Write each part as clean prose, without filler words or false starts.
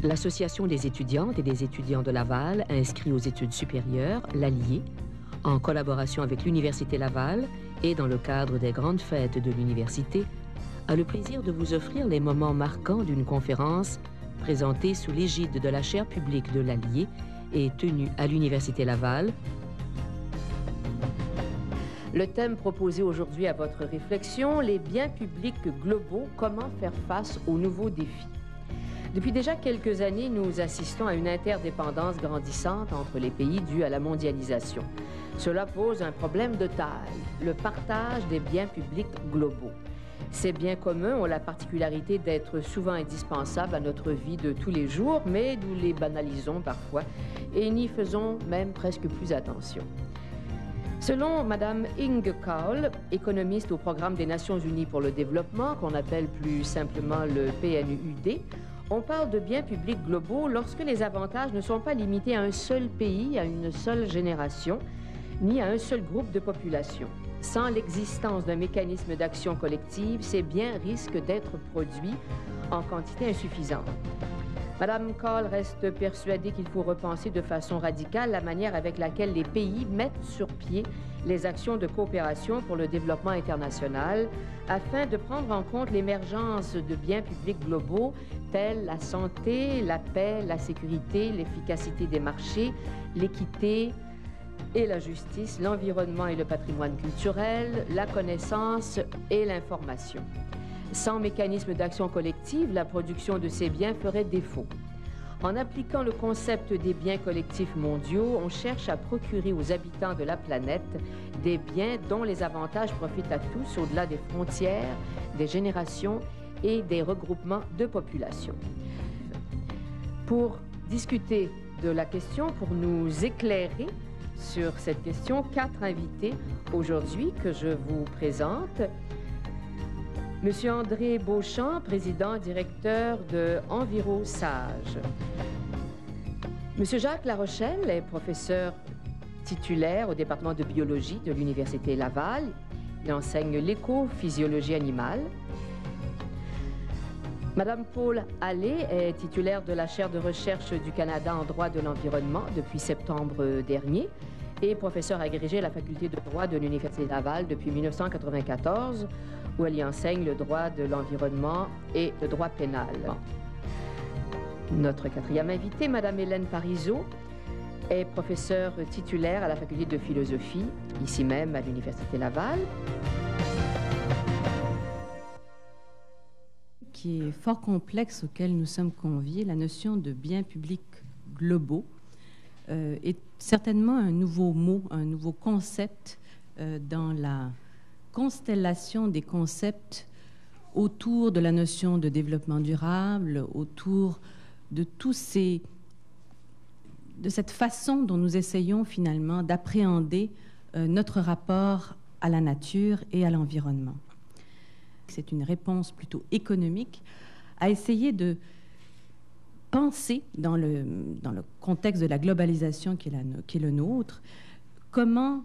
L'Association des étudiantes et des étudiants de Laval, inscrits aux études supérieures, l'Allier, en collaboration avec l'Université Laval et dans le cadre des grandes fêtes de l'université, a le plaisir de vous offrir les moments marquants d'une conférence présentée sous l'égide de la chaire publique de l'Allier et tenue à l'Université Laval. Le thème proposé aujourd'hui à votre réflexion, les biens publics globaux, comment faire face aux nouveaux défis. Depuis déjà quelques années, nous assistons à une interdépendance grandissante entre les pays due à la mondialisation. Cela pose un problème de taille, le partage des biens publics globaux. Ces biens communs ont la particularité d'être souvent indispensables à notre vie de tous les jours, mais nous les banalisons parfois et n'y faisons même presque plus attention. Selon Mme Inge Kaul, économiste au Programme des Nations Unies pour le développement, qu'on appelle plus simplement le PNUD, on parle de biens publics globaux lorsque les avantages ne sont pas limités à un seul pays, à une seule génération, ni à un seul groupe de population. Sans l'existence d'un mécanisme d'action collective, ces biens risquent d'être produits en quantité insuffisante. Mme Kaul reste persuadée qu'il faut repenser de façon radicale la manière avec laquelle les pays mettent sur pied les actions de coopération pour le développement international afin de prendre en compte l'émergence de biens publics globaux tels la santé, la paix, la sécurité, l'efficacité des marchés, l'équité et la justice, l'environnement et le patrimoine culturel, la connaissance et l'information. Sans mécanisme d'action collective, la production de ces biens ferait défaut. En appliquant le concept des biens collectifs mondiaux, on cherche à procurer aux habitants de la planète des biens dont les avantages profitent à tous au-delà des frontières, des générations et des regroupements de populations. Pour discuter de la question, pour nous éclairer sur cette question, 4 invités aujourd'hui que je vous présente. Monsieur André Beauchamp, président directeur de EnviroSage. Monsieur Jacques Larochelle est professeur titulaire au département de biologie de l'Université Laval. Il enseigne l'écophysiologie animale. Madame Paul Allais est titulaire de la chaire de recherche du Canada en droit de l'environnement depuis septembre dernier et professeure agrégée à la faculté de droit de l'Université Laval depuis 1994, où elle y enseigne le droit de l'environnement et le droit pénal. Notre 4e invitée, Madame Hélène Parizeau, est professeure titulaire à la faculté de philosophie, ici même à l'Université Laval. Qui est fort complexe auquel nous sommes conviés, la notion de biens publics globaux est certainement un nouveau mot, un nouveau concept dans la constellation des concepts autour de la notion de développement durable, autour de de cette façon dont nous essayons finalement d'appréhender notre rapport à la nature et à l'environnement. C'est une réponse plutôt économique à essayer de penser dans le contexte de la globalisation qui est le nôtre, comment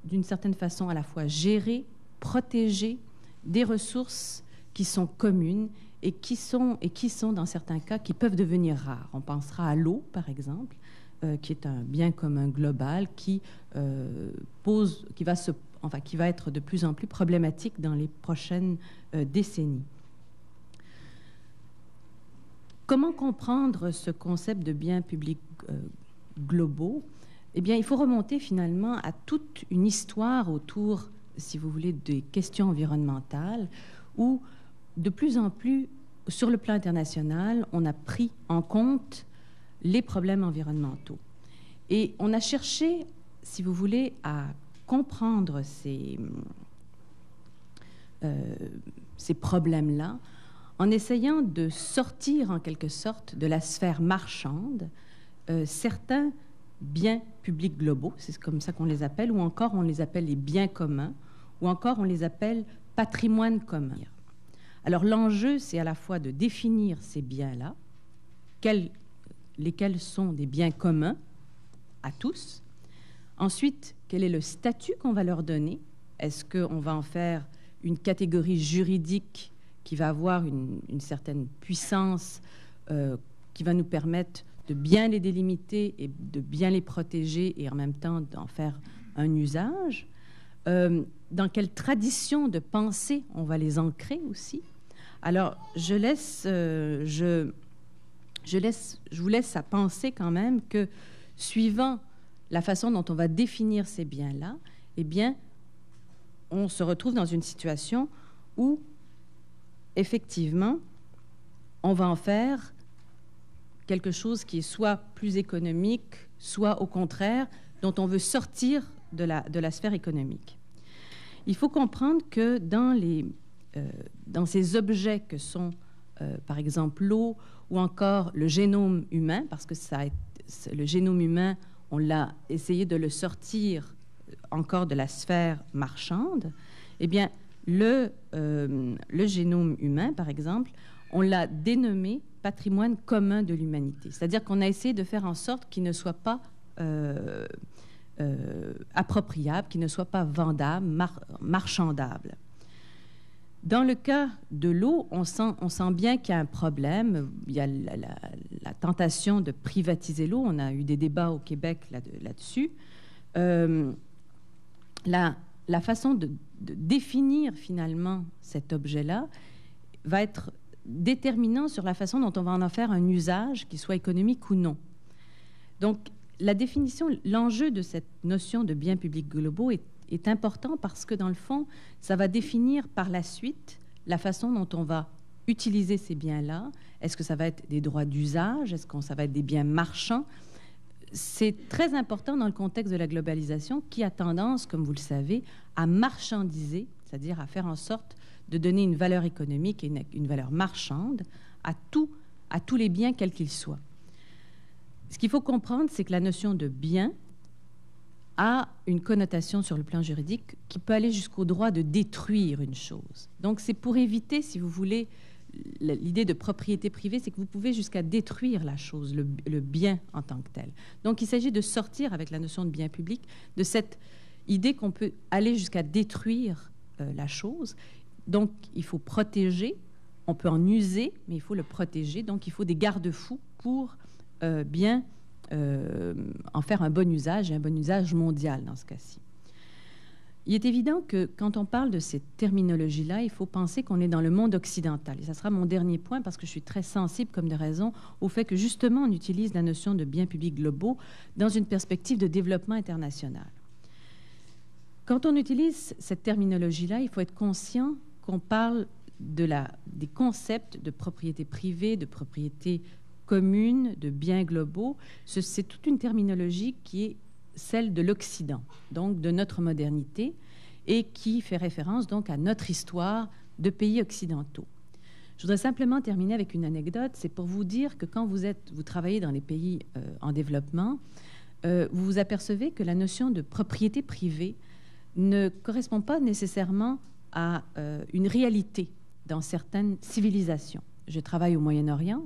d'une certaine façon à la fois gérer, protéger des ressources qui sont communes et qui sont dans certains cas qui peuvent devenir rares. On pensera à l'eau par exemple, qui est un bien commun global qui va être de plus en plus problématique dans les prochaines décennies. Comment comprendre ce concept de biens publics globaux? Eh bien, il faut remonter finalement à toute une histoire autour, si vous voulez, des questions environnementales, où de plus en plus, sur le plan international, on a pris en compte les problèmes environnementaux. Et on a cherché, si vous voulez, à comprendre ces problèmes-là en essayant de sortir en quelque sorte de la sphère marchande certains biens publics globaux, c'est comme ça qu'on les appelle, ou encore on les appelle les biens communs, ou encore on les appelle patrimoine commun. Alors l'enjeu, c'est à la fois de définir ces biens-là, lesquels sont des biens communs à tous. Ensuite, quel est le statut qu'on va leur donner? Est-ce qu'on va en faire une catégorie juridique qui va avoir une certaine puissance qui va nous permettre de bien les délimiter et de bien les protéger et en même temps d'en faire un usage. Dans quelle tradition de pensée on va les ancrer aussi. Alors, je vous laisse à penser quand même que, suivant la façon dont on va définir ces biens-là, eh bien, on se retrouve dans une situation où, effectivement, on va en faire quelque chose qui est soit plus économique, soit au contraire, dont on veut sortir de la sphère économique. Il faut comprendre que dans ces objets que sont, par exemple, l'eau ou encore le génome humain, parce que le génome humain, on l'a essayé de le sortir encore de la sphère marchande, eh bien, le génome humain, par exemple, on l'a dénommé patrimoine commun de l'humanité. C'est-à-dire qu'on a essayé de faire en sorte qu'il ne soit pas appropriable, qu'il ne soit pas vendable, marchandable. Dans le cas de l'eau, on sent bien qu'il y a un problème. Il y a la tentation de privatiser l'eau. On a eu des débats au Québec là-dessus. La façon de définir finalement cet objet-là va être déterminant sur la façon dont on va en faire un usage, qu'il soit économique ou non. Donc, la définition, l'enjeu de cette notion de biens publics globaux est important parce que, dans le fond, ça va définir par la suite la façon dont on va utiliser ces biens-là. Est-ce que ça va être des droits d'usage? Est-ce que ça va être des biens marchands? C'est très important dans le contexte de la globalisation qui a tendance, comme vous le savez, à marchandiser, c'est-à-dire à faire en sorte de donner une valeur économique et une valeur marchande à tous les biens, quels qu'ils soient. Ce qu'il faut comprendre, c'est que la notion de bien a une connotation sur le plan juridique qui peut aller jusqu'au droit de détruire une chose. Donc, c'est pour éviter, si vous voulez, l'idée de propriété privée, c'est que vous pouvez jusqu'à détruire la chose, le bien en tant que tel. Donc, il s'agit de sortir avec la notion de bien public de cette idée qu'on peut aller jusqu'à détruire la chose. Donc, il faut protéger. On peut en user, mais il faut le protéger. Donc, il faut des garde-fous pour bien en faire un bon usage, et un bon usage mondial dans ce cas-ci. Il est évident que quand on parle de cette terminologie-là, il faut penser qu'on est dans le monde occidental. Et ça sera mon dernier point parce que je suis très sensible, comme de raison, au fait que justement on utilise la notion de biens publics globaux dans une perspective de développement international. Quand on utilise cette terminologie-là, il faut être conscient qu'on parle des concepts de propriété privée, de propriété commune, de biens globaux. C'est toute une terminologie qui est celle de l'Occident, donc de notre modernité, et qui fait référence donc à notre histoire de pays occidentaux. Je voudrais simplement terminer avec une anecdote. C'est pour vous dire que quand vous travaillez dans les pays en développement, vous vous apercevez que la notion de propriété privée ne correspond pas nécessairement à une réalité dans certaines civilisations. Je travaille au Moyen-Orient.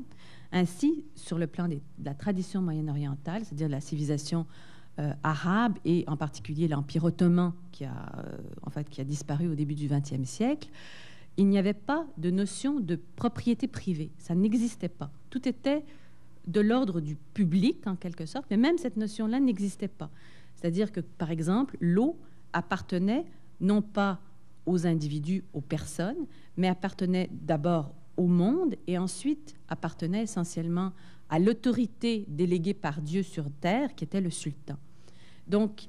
Ainsi, sur le plan de la tradition moyen-orientale, c'est-à-dire de la civilisation arabe et en particulier l'Empire ottoman qui a disparu au début du XXe siècle, il n'y avait pas de notion de propriété privée. Ça n'existait pas. Tout était de l'ordre du public, en quelque sorte, mais même cette notion-là n'existait pas. C'est-à-dire que, par exemple, l'eau appartenait non pas aux individus, aux personnes, mais appartenait d'abord au monde et ensuite appartenait essentiellement à l'autorité déléguée par Dieu sur terre, qui était le sultan. Donc,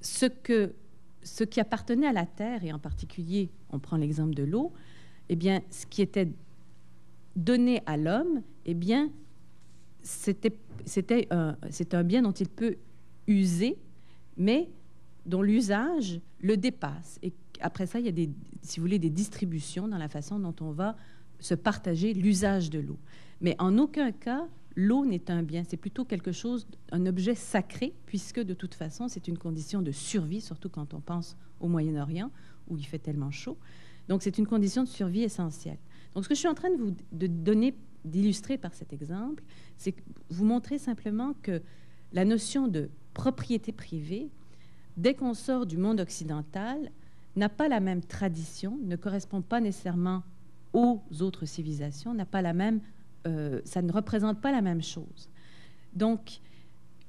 ce qui appartenait à la terre, et en particulier, on prend l'exemple de l'eau, eh bien, ce qui était donné à l'homme, eh bien, c'est un bien dont il peut user, mais dont l'usage le dépasse. Et après ça, il y a si vous voulez, des distributions dans la façon dont on va se partager l'usage de l'eau. Mais en aucun cas, l'eau n'est un bien. C'est plutôt quelque chose, un objet sacré, puisque de toute façon, c'est une condition de survie, surtout quand on pense au Moyen-Orient, où il fait tellement chaud. Donc, c'est une condition de survie essentielle. Donc, ce que je suis en train d'illustrer par cet exemple, c'est vous montrer simplement que la notion de propriété privée, dès qu'on sort du monde occidental, n'a pas la même tradition, ne correspond pas nécessairement aux autres civilisations, n'a pas la même ça ne représente pas la même chose. Donc,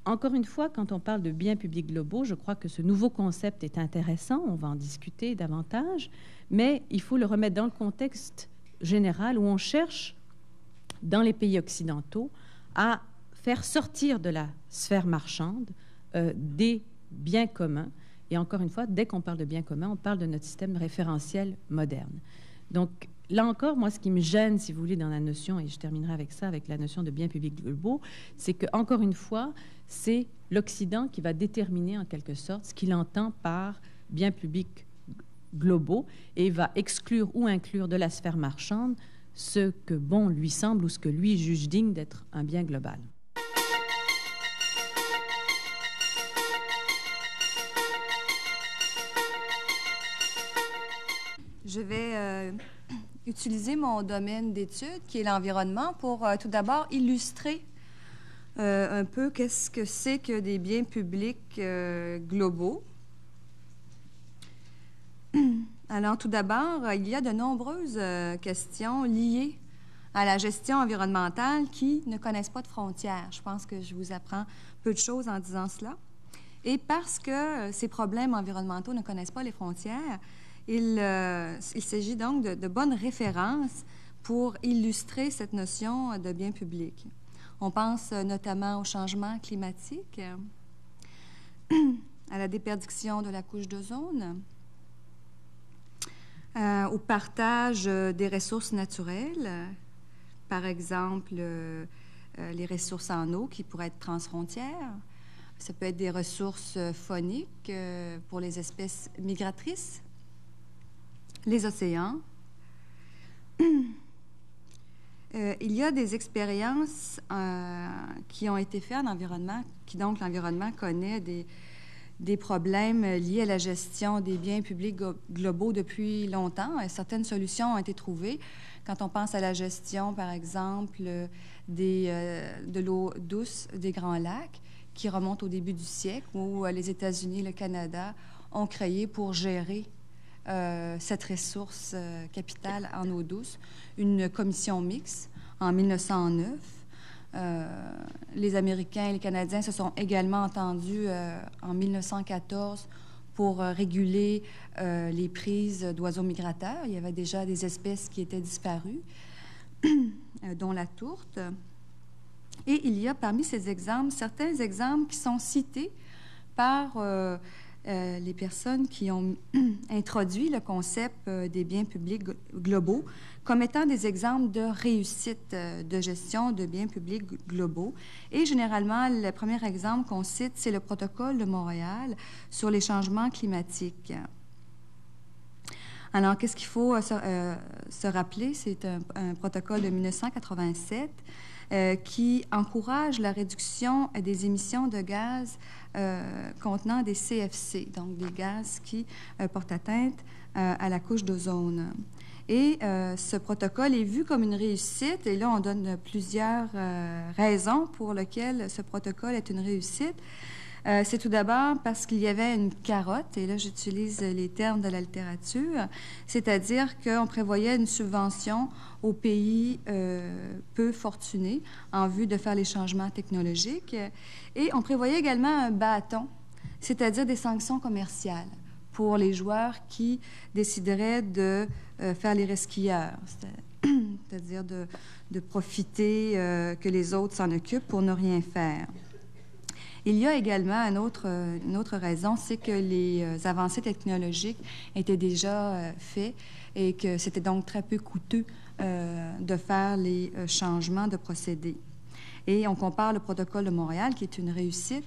encore une fois, quand on parle de biens publics globaux, je crois que ce nouveau concept est intéressant, on va en discuter davantage, mais il faut le remettre dans le contexte général où on cherche, dans les pays occidentaux, à faire sortir de la sphère marchande des biens communs. Et encore une fois, dès qu'on parle de biens communs, on parle de notre système référentiel moderne. Donc, là encore, moi, ce qui me gêne, si vous voulez, dans la notion, et je terminerai avec ça, avec la notion de biens publics globaux, c'est que, encore une fois, c'est l'Occident qui va déterminer, en quelque sorte, ce qu'il entend par biens publics globaux et va exclure ou inclure de la sphère marchande ce que bon lui semble ou ce que lui juge digne d'être un bien global. Je vais utiliser mon domaine d'étude, qui est l'environnement, pour tout d'abord illustrer un peu qu'est-ce que c'est que des biens publics globaux. Alors, tout d'abord, il y a de nombreuses questions liées à la gestion environnementale qui ne connaissent pas de frontières. Je pense que je vous apprends peu de choses en disant cela. Et parce que ces problèmes environnementaux ne connaissent pas les frontières, il s'agit donc de bonnes références pour illustrer cette notion de bien public. On pense notamment au changement climatique, à la déperdition de la couche d'ozone, au partage des ressources naturelles, par exemple les ressources en eau qui pourraient être transfrontières. Ça peut être des ressources fauniques pour les espèces migratrices, les océans. Il y a des expériences qui ont été faites en environnement, donc l'environnement connaît des problèmes liés à la gestion des biens publics globaux depuis longtemps. Certaines solutions ont été trouvées. Quand on pense à la gestion, par exemple, de l'eau douce des Grands Lacs, qui remonte au début du siècle, où les États-Unis et le Canada ont créé pour gérer cette ressource capitale en eau douce, une commission mixte en 1909. Les Américains et les Canadiens se sont également entendus en 1914 pour réguler les prises d'oiseaux migrateurs. Il y avait déjà des espèces qui étaient disparues, dont la tourte. Et il y a parmi ces exemples, certains exemples qui sont cités par les personnes qui ont introduit le concept des biens publics globaux comme étant des exemples de réussite de gestion de biens publics globaux. Et généralement, le premier exemple qu'on cite, c'est le protocole de Montréal sur les changements climatiques. Alors, qu'est-ce qu'il faut se rappeler? C'est un protocole de 1987 qui encourage la réduction des émissions de gaz contenant des CFC, donc des gaz qui portent atteinte à la couche d'ozone. Et ce protocole est vu comme une réussite, et là, on donne plusieurs raisons pour lesquelles ce protocole est une réussite. C'est tout d'abord parce qu'il y avait une carotte, et là, j'utilise les termes de la littérature, c'est-à-dire qu'on prévoyait une subvention aux pays peu fortunés en vue de faire les changements technologiques. Et on prévoyait également un bâton, c'est-à-dire des sanctions commerciales pour les joueurs qui décideraient de faire les resquilleurs, c'est-à-dire de profiter que les autres s'en occupent pour ne rien faire. Il y a également une autre raison, c'est que les avancées technologiques étaient déjà faites et que c'était donc très peu coûteux de faire les changements de procédés. Et on compare le protocole de Montréal, qui est une réussite,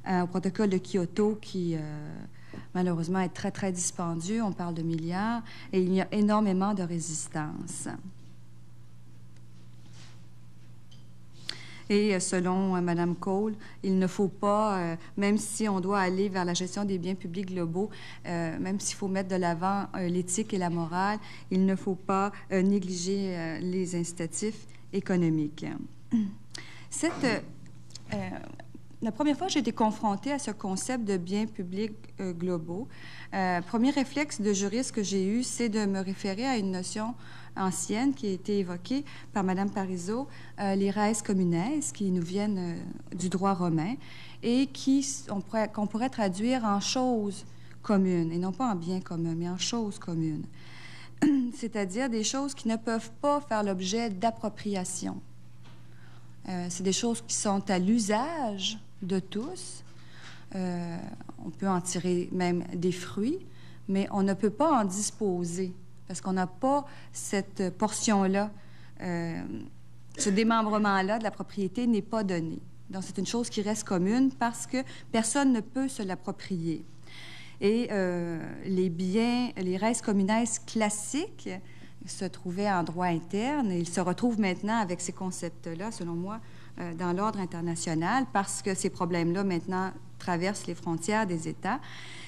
au protocole de Kyoto, qui malheureusement est très, très dispendieux. On parle de milliards et il y a énormément de résistance. Et selon Mme Cole, il ne faut pas, même si on doit aller vers la gestion des biens publics globaux, même s'il faut mettre de l'avant l'éthique et la morale, il ne faut pas négliger les incitatifs économiques. la première fois que j'ai été confrontée à ce concept de biens publics globaux, premier réflexe de juriste que j'ai eu, c'est de me référer à une notion ancienne qui a été évoquée par Mme Parizeau, les res communes, qui nous viennent du droit romain et qu'on pourrait traduire en choses communes, et non pas en biens communs, mais en choses communes. C'est-à-dire des choses qui ne peuvent pas faire l'objet d'appropriation. C'est des choses qui sont à l'usage de tous. On peut en tirer même des fruits, mais on ne peut pas en disposer parce qu'on n'a pas cette portion-là, ce démembrement-là de la propriété n'est pas donné. Donc, c'est une chose qui reste commune parce que personne ne peut se l'approprier. Et les biens, les res communes classiques se trouvaient en droit interne et ils se retrouvent maintenant avec ces concepts-là, selon moi, dans l'ordre international parce que ces problèmes-là, maintenant, traversent les frontières des États.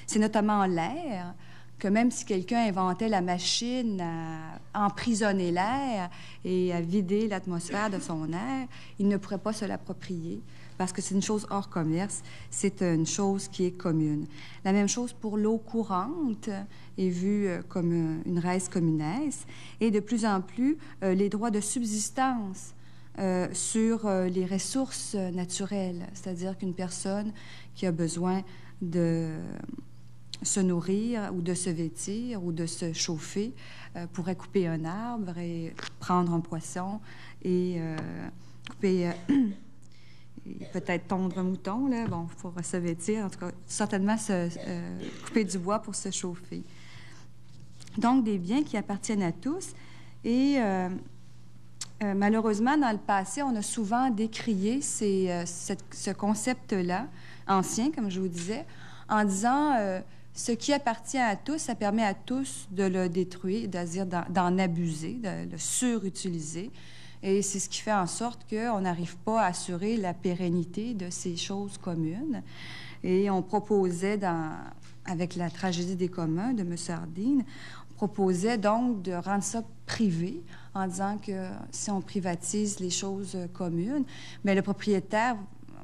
C'est notamment l'air, que même si quelqu'un inventait la machine à emprisonner l'air et à vider l'atmosphère de son air, il ne pourrait pas se l'approprier parce que c'est une chose hors commerce, c'est une chose qui est commune. La même chose pour l'eau courante est vue comme une res communes et de plus en plus, les droits de subsistance sur les ressources naturelles, c'est-à-dire qu'une personne qui a besoin de se nourrir ou de se vêtir ou de se chauffer pourrait couper un arbre et prendre un poisson et couper... peut-être tondre un mouton, là, bon, pour se vêtir, en tout cas, certainement couper du bois pour se chauffer. Donc, des biens qui appartiennent à tous. Et malheureusement, dans le passé, on a souvent décrié ce concept-là, ancien, comme je vous disais, en disant ce qui appartient à tous, ça permet à tous de le détruire, c'est-à-dire d'en abuser, de le surutiliser. Et c'est ce qui fait en sorte qu'on n'arrive pas à assurer la pérennité de ces choses communes. Et on proposait, avec la tragédie des communs de M. Hardin, on proposait donc de rendre ça privé en disant que si on privatise les choses communes, mais le propriétaire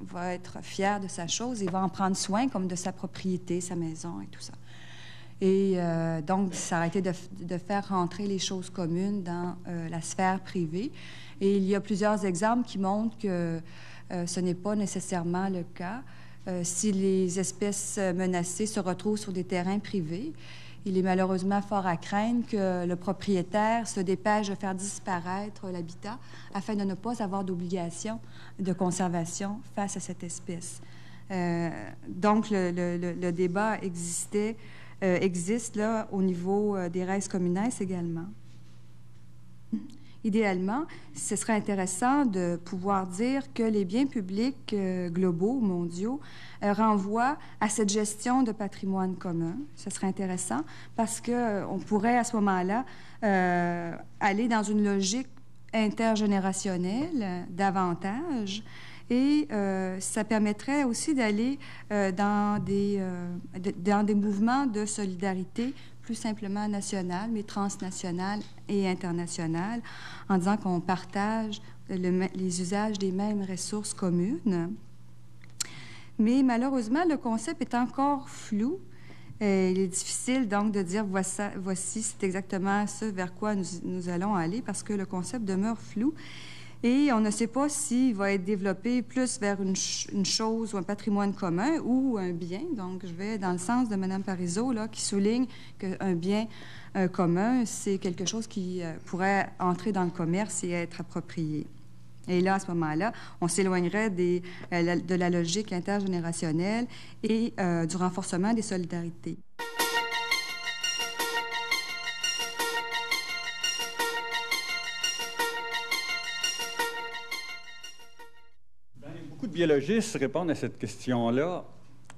va être fier de sa chose et va en prendre soin comme de sa propriété, sa maison et tout ça. Et donc, ça a été de faire rentrer les choses communes dans la sphère privée. Et il y a plusieurs exemples qui montrent que ce n'est pas nécessairement le cas. Si les espèces menacées se retrouvent sur des terrains privés, il est malheureusement fort à craindre que le propriétaire se dépêche de faire disparaître l'habitat afin de ne pas avoir d'obligation de conservation face à cette espèce. Donc, le débat existe là au niveau des res communes également. Idéalement, ce serait intéressant de pouvoir dire que les biens publics globaux, mondiaux, renvoient à cette gestion de patrimoine commun. Ce serait intéressant parce qu'on pourrait à ce moment-là aller dans une logique intergénérationnelle davantage et ça permettrait aussi d'aller dans des mouvements de solidarité plus simplement nationale, mais transnationale et internationale, en disant qu'on partage les usages des mêmes ressources communes. Mais malheureusement, le concept est encore flou. Il est difficile donc de dire voici, c'est exactement ce vers quoi nous allons aller, parce que le concept demeure flou. Et on ne sait pas s'il va être développé plus vers une chose ou un patrimoine commun ou un bien. Donc, je vais dans le sens de Mme Parizeau, là, qui souligne qu'un bien commun, c'est quelque chose qui pourrait entrer dans le commerce et être approprié. Et là, à ce moment-là, on s'éloignerait de la logique intergénérationnelle et du renforcement des solidarités. Beaucoup de biologistes répondent à cette question-là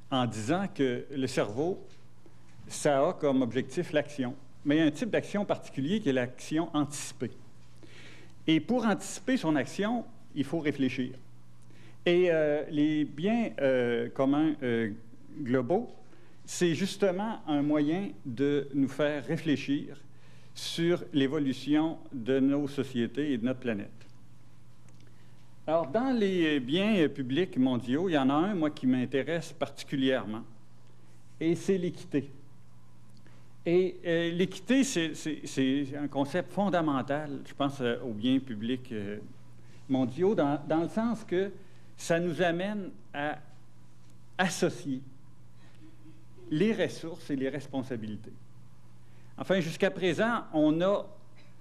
en disant que le cerveau, ça a comme objectif l'action. Mais il y a un type d'action particulier qui est l'action anticipée. Et pour anticiper son action, il faut réfléchir. Et les biens communs globaux, c'est justement un moyen de nous faire réfléchir sur l'évolution de nos sociétés et de notre planète. Alors, dans les biens publics mondiaux, il y en a un, moi, qui m'intéresse particulièrement, et c'est l'équité. Et l'équité, c'est un concept fondamental, je pense, aux biens publics mondiaux, dans le sens que ça nous amène à associer les ressources et les responsabilités. Enfin, jusqu'à présent, on a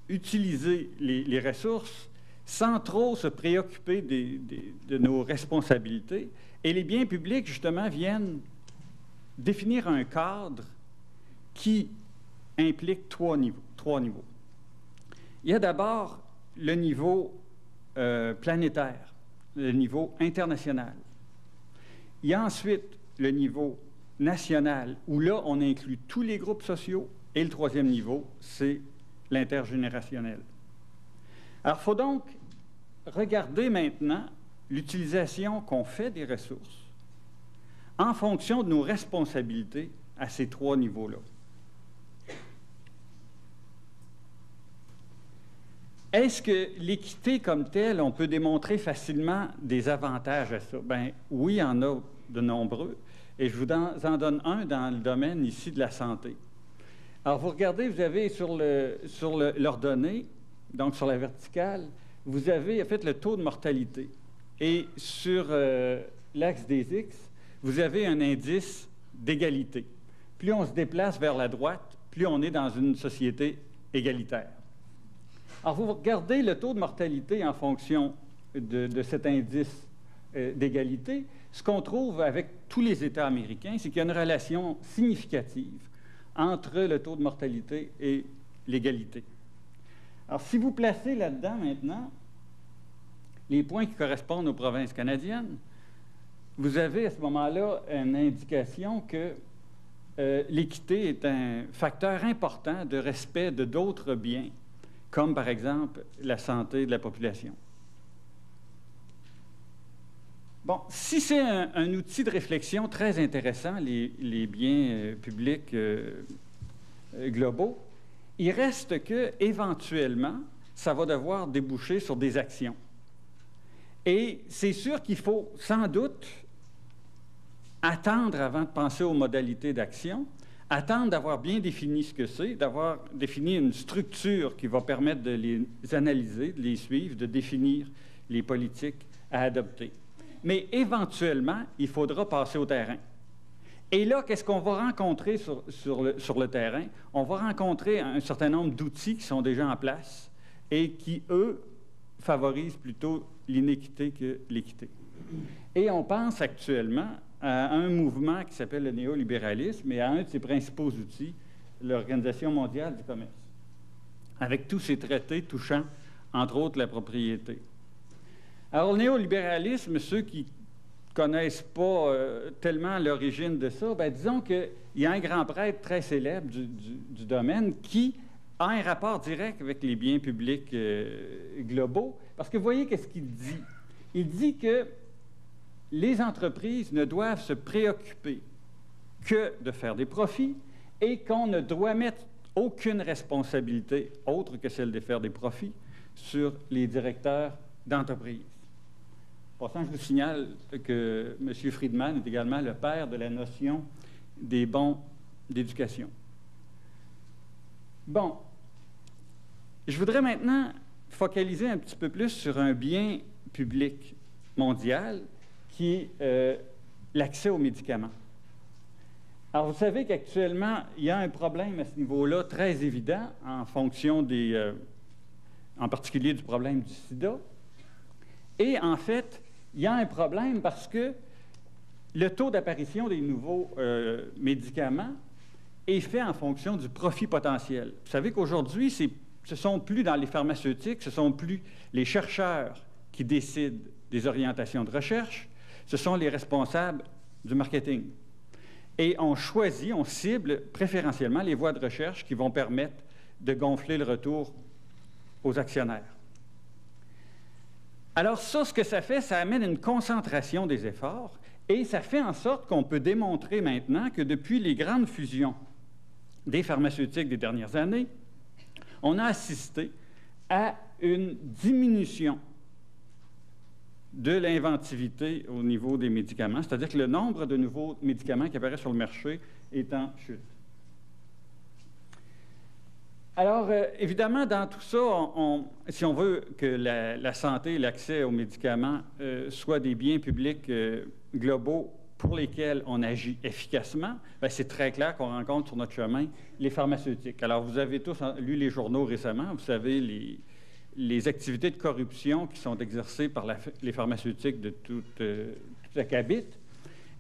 utilisé les ressources sans trop se préoccuper de nos responsabilités. Et les biens publics, justement, viennent définir un cadre qui implique trois niveaux. Il y a d'abord le niveau planétaire, le niveau international. Il y a ensuite le niveau national, où là, on inclut tous les groupes sociaux. Et le troisième niveau, c'est l'intergénérationnel. Alors, il faut donc regarder maintenant l'utilisation qu'on fait des ressources en fonction de nos responsabilités à ces trois niveaux-là. Est-ce que l'équité comme telle, on peut démontrer facilement des avantages à ça? Bien, oui, il y en a de nombreux. Et je vous en donne un dans le domaine ici de la santé. Alors, vous regardez, vous avez sur l'ordonnée, donc sur la verticale, vous avez en fait le taux de mortalité. Et sur l'axe des X, vous avez un indice d'égalité. Plus on se déplace vers la droite, plus on est dans une société égalitaire. Alors, vous regardez le taux de mortalité en fonction de cet indice d'égalité. Ce qu'on trouve avec tous les États américains, c'est qu'il y a une relation significative entre le taux de mortalité et l'égalité. Alors, si vous placez là-dedans maintenant les points qui correspondent aux provinces canadiennes, vous avez à ce moment-là une indication que l'équité est un facteur important de respect de d'autres biens, comme par exemple la santé de la population. Bon, si c'est un outil de réflexion très intéressant, les biens publics globaux, il reste que, éventuellement, ça va devoir déboucher sur des actions. Et c'est sûr qu'il faut sans doute attendre avant de penser aux modalités d'action, attendre d'avoir bien défini ce que c'est, d'avoir défini une structure qui va permettre de les analyser, de les suivre, de définir les politiques à adopter. Mais éventuellement, il faudra passer au terrain. Et là, qu'est-ce qu'on va rencontrer sur le terrain? On va rencontrer un certain nombre d'outils qui sont déjà en place et qui, eux, favorisent plutôt l'inéquité que l'équité. Et on pense actuellement à un mouvement qui s'appelle le néolibéralisme et à un de ses principaux outils, l'Organisation mondiale du commerce, avec tous ces traités touchant, entre autres, la propriété. Alors, le néolibéralisme, ceux qui ne connaissent pas tellement l'origine de ça, bien, disons qu'il y a un grand prêtre très célèbre du domaine qui a un rapport direct avec les biens publics globaux, parce que vous voyez qu'est-ce qu'il dit. Il dit que les entreprises ne doivent se préoccuper que de faire des profits et qu'on ne doit mettre aucune responsabilité autre que celle de faire des profits sur les directeurs d'entreprise. Pourtant, je vous signale que M. Friedman est également le père de la notion des bons d'éducation. Bon, je voudrais maintenant focaliser un petit peu plus sur un bien public mondial qui est l'accès aux médicaments. Alors, vous savez qu'actuellement, il y a un problème à ce niveau-là très évident en fonction en particulier du problème du sida. Et en fait, il y a un problème parce que le taux d'apparition des nouveaux médicaments est fait en fonction du profit potentiel. Vous savez qu'aujourd'hui, ce ne sont plus dans les pharmaceutiques, ce ne sont plus les chercheurs qui décident des orientations de recherche, ce sont les responsables du marketing. Et on choisit, on cible préférentiellement les voies de recherche qui vont permettre de gonfler le retour aux actionnaires. Alors ça, ce que ça fait, ça amène une concentration des efforts et ça fait en sorte qu'on peut démontrer maintenant que depuis les grandes fusions des pharmaceutiques des dernières années, on a assisté à une diminution de l'inventivité au niveau des médicaments, c'est-à-dire que le nombre de nouveaux médicaments qui apparaissent sur le marché est en chute. Alors, évidemment, dans tout ça, si on veut que la santé et l'accès aux médicaments soient des biens publics globaux pour lesquels on agit efficacement, bien, c'est très clair qu'on rencontre sur notre chemin les pharmaceutiques. Alors, vous avez tous lu les journaux récemment, vous savez les activités de corruption qui sont exercées par les pharmaceutiques de toute acabit.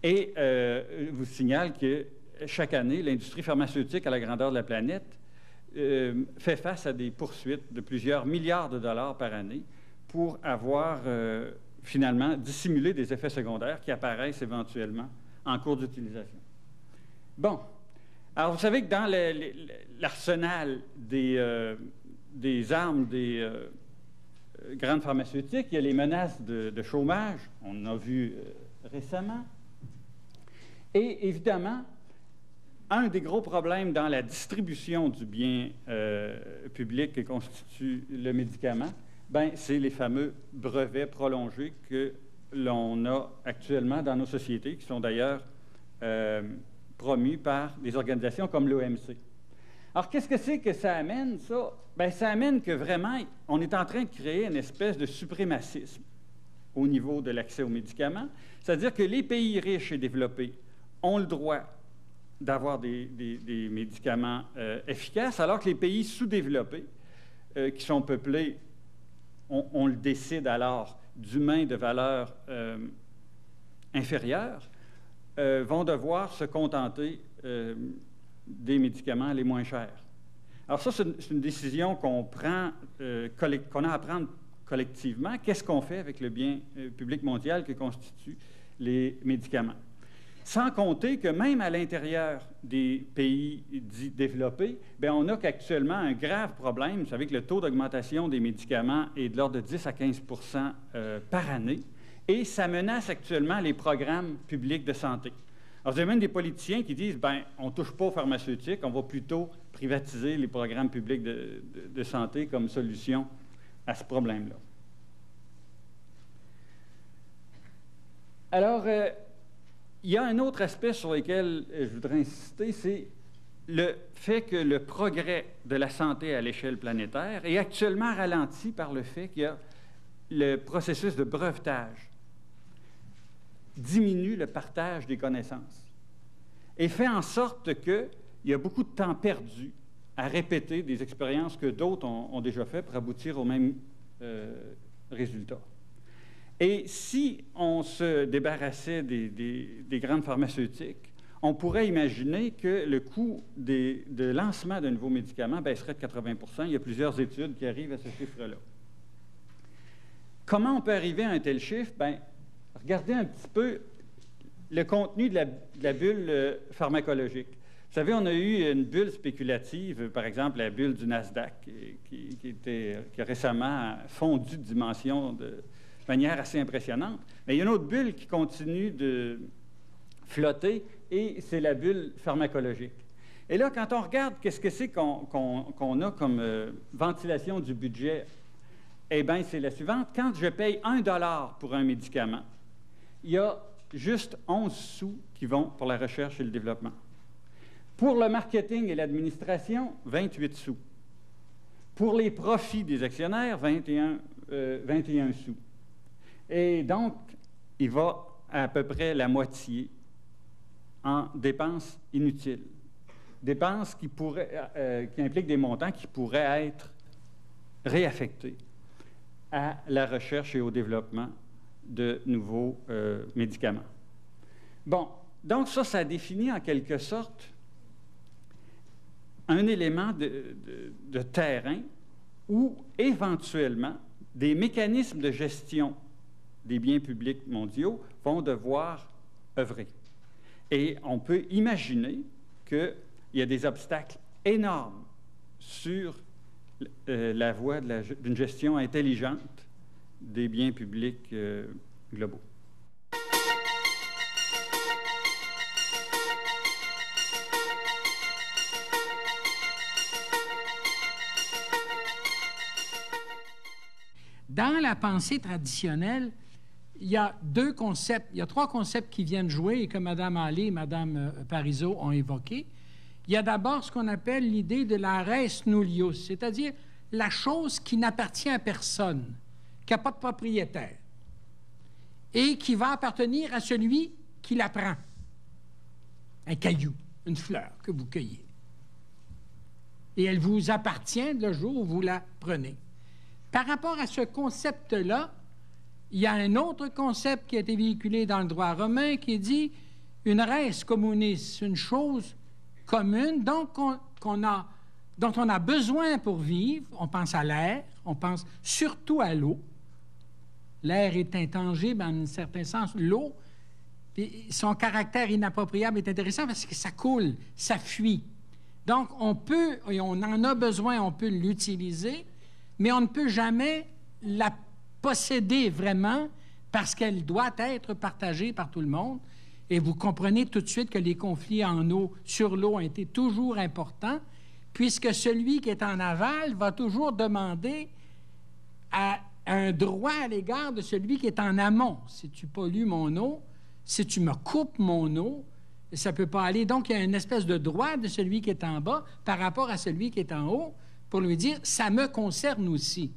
Et je vous signale que chaque année, l'industrie pharmaceutique à la grandeur de la planète fait face à des poursuites de plusieurs milliards de dollars par année pour avoir finalement dissimulé des effets secondaires qui apparaissent éventuellement en cours d'utilisation. Bon. Alors, vous savez que dans l'arsenal des armes des grandes pharmaceutiques, il y a les menaces de chômage, on en a vu récemment. Et évidemment, un des gros problèmes dans la distribution du bien public que constitue le médicament, ben, c'est les fameux brevets prolongés que l'on a actuellement dans nos sociétés, qui sont d'ailleurs promus par des organisations comme l'OMC. Alors, qu'est-ce que c'est que ça amène, ça? Bien, ça amène que vraiment, on est en train de créer une espèce de suprémacisme au niveau de l'accès aux médicaments, c'est-à-dire que les pays riches et développés ont le droit d'avoir des médicaments efficaces, alors que les pays sous-développés, qui sont peuplés, on le décide alors, d'humains de valeur inférieure, vont devoir se contenter des médicaments les moins chers. Alors ça, c'est une décision qu'on prend, qu'on a à prendre collectivement. Qu'est-ce qu'on fait avec le bien public mondial que constituent les médicaments? Sans compter que même à l'intérieur des pays dits développés, bien, on a qu'actuellement un grave problème. Vous savez que le taux d'augmentation des médicaments est de l'ordre de 10 à 15 par année, et ça menace actuellement les programmes publics de santé. Alors, vous avez même des politiciens qui disent, bien, on ne touche pas aux pharmaceutiques, on va plutôt privatiser les programmes publics de santé comme solution à ce problème-là. Alors, il y a un autre aspect sur lequel je voudrais insister, c'est le fait que le progrès de la santé à l'échelle planétaire est actuellement ralenti par le fait qu'il y a le processus de brevetage diminue le partage des connaissances et fait en sorte qu'il y a beaucoup de temps perdu à répéter des expériences que d'autres ont déjà faites pour aboutir au même résultat. Et si on se débarrassait des grandes pharmaceutiques, on pourrait imaginer que le coût de lancement d'un nouveau médicament baisserait de 80 %. Il y a plusieurs études qui arrivent à ce chiffre-là. Comment on peut arriver à un tel chiffre? Bien, regardez un petit peu le contenu de la bulle pharmacologique. Vous savez, on a eu une bulle spéculative, par exemple la bulle du Nasdaq, qui a récemment fondu de dimension de manière assez impressionnante. Mais il y a une autre bulle qui continue de flotter, et c'est la bulle pharmacologique. Et là, quand on regarde qu'est-ce que c'est qu'on a comme ventilation du budget, eh bien, c'est la suivante. Quand je paye 1 $ pour un médicament, il y a juste 11 sous qui vont pour la recherche et le développement. Pour le marketing et l'administration, 28 sous. Pour les profits des actionnaires, 21 sous. Et donc, il va à peu près la moitié en dépenses inutiles. Dépenses qui impliquent des montants qui pourraient être réaffectés à la recherche et au développement de nouveaux médicaments. Bon, donc ça définit en quelque sorte un élément de terrain où, éventuellement, des mécanismes de gestion des biens publics mondiaux vont devoir œuvrer. Et on peut imaginer qu'il y a des obstacles énormes sur la voie d'une gestion intelligente des biens publics globaux. Dans la pensée traditionnelle, il y a deux concepts, il y a trois concepts qui viennent jouer et que Mme Hallé et Mme Parizeau ont évoqués. Il y a d'abord ce qu'on appelle l'idée de la res nullius, c'est-à-dire la chose qui n'appartient à personne, qui n'a pas de propriétaire, et qui va appartenir à celui qui la prend. Un caillou, une fleur que vous cueillez. Et elle vous appartient le jour où vous la prenez. Par rapport à ce concept-là, il y a un autre concept qui a été véhiculé dans le droit romain qui dit une res communis, une chose commune donc dont on a besoin pour vivre. On pense à l'air, on pense surtout à l'eau. L'air est intangible en un certain sens. L'eau, son caractère inappropriable est intéressant parce que ça coule, ça fuit. Donc, on peut, et on en a besoin, on peut l'utiliser, mais on ne peut jamais la posséder vraiment parce qu'elle doit être partagée par tout le monde. Et vous comprenez tout de suite que les conflits sur l'eau ont été toujours importants, puisque celui qui est en aval va toujours demander un droit à l'égard de celui qui est en amont. Si tu pollues mon eau, si tu me coupes mon eau, ça ne peut pas aller. Donc, il y a une espèce de droit de celui qui est en bas par rapport à celui qui est en haut pour lui dire « ça me concerne aussi ».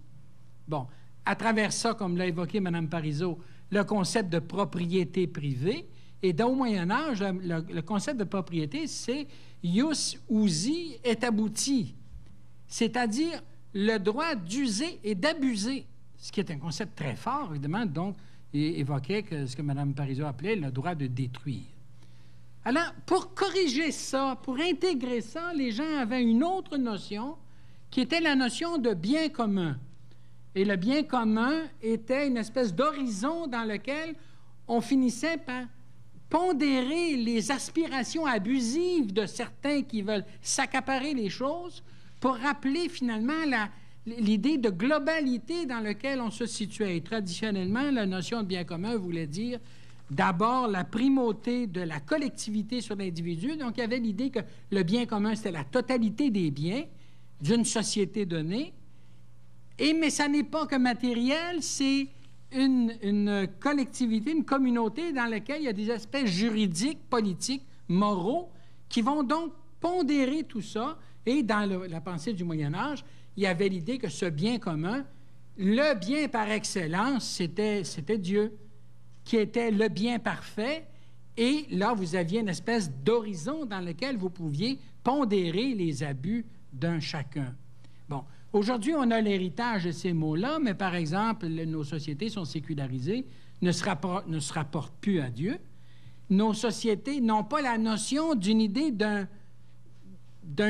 Bon, à travers ça, comme l'a évoqué Mme Parizeau, le concept de propriété privée. Et dans le Moyen-Âge, le concept de propriété, c'est « ius usi et abouti », c'est-à-dire le droit d'user et d'abuser, ce qui est un concept très fort, évidemment, donc, et évoquait ce que Mme Parizeau appelait le droit de détruire. Alors, pour corriger ça, pour intégrer ça, les gens avaient une autre notion qui était la notion de bien commun. Et le bien commun était une espèce d'horizon dans lequel on finissait par pondérer les aspirations abusives de certains qui veulent s'accaparer les choses pour rappeler finalement l'idée de globalité dans laquelle on se situait. Et traditionnellement, la notion de bien commun voulait dire d'abord la primauté de la collectivité sur l'individu. Donc, il y avait l'idée que le bien commun, c'était la totalité des biens d'une société donnée. Mais ça n'est pas que matériel, c'est une collectivité, une communauté dans laquelle il y a des aspects juridiques, politiques, moraux, qui vont donc pondérer tout ça. Et dans la pensée du Moyen Âge, il y avait l'idée que ce bien commun, le bien par excellence, c'était Dieu, qui était le bien parfait. Et là, vous aviez une espèce d'horizon dans lequel vous pouviez pondérer les abus d'un chacun. Bon. Aujourd'hui, on a l'héritage de ces mots-là, mais par exemple, nos sociétés sont sécularisées, ne se rapportent plus à Dieu. Nos sociétés n'ont pas la notion d'une idée d'un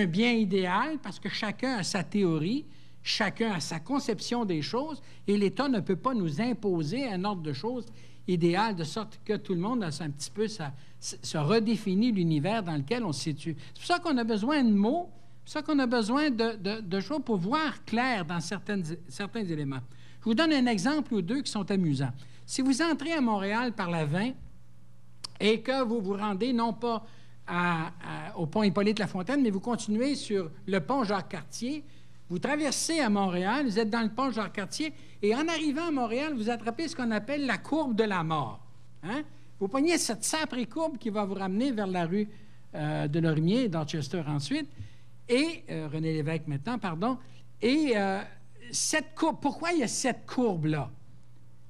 bien idéal, parce que chacun a sa théorie, chacun a sa conception des choses, et l'État ne peut pas nous imposer un ordre de choses idéal, de sorte que tout le monde a un petit peu se redéfinit l'univers dans lequel on se situe. C'est pour ça qu'on a besoin de mots. C'est ça qu'on a besoin de choses pour voir clair dans certains éléments. Je vous donne un exemple ou deux qui sont amusants. Si vous entrez à Montréal par la 20 et que vous vous rendez non pas au pont Hippolyte-Lafontaine, mais vous continuez sur le pont Jacques-Cartier, vous traversez à Montréal, vous êtes dans le pont Jacques-Cartier, et en arrivant à Montréal, vous attrapez ce qu'on appelle la courbe de la mort. Hein? Vous pognez cette sacrée courbe qui va vous ramener vers la rue de Lorimier, Dorchester ensuite, et René Lévesque maintenant, pardon. Et cette courbe, pourquoi il y a cette courbe-là?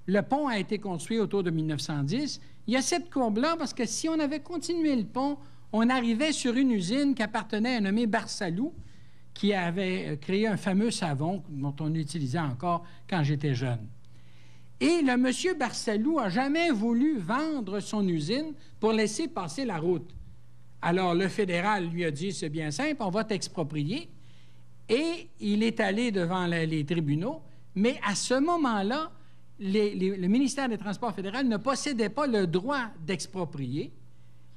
Le pont a été construit autour de 1910. Il y a cette courbe-là parce que si on avait continué le pont, on arrivait sur une usine qui appartenait à un nommé Barsalou, qui avait créé un fameux savon dont on utilisait encore quand j'étais jeune. Et le monsieur Barsalou n'a jamais voulu vendre son usine pour laisser passer la route. Alors, le fédéral lui a dit, c'est bien simple, on va t'exproprier. Et il est allé devant les tribunaux, mais à ce moment-là, le ministère des Transports fédéral ne possédait pas le droit d'exproprier.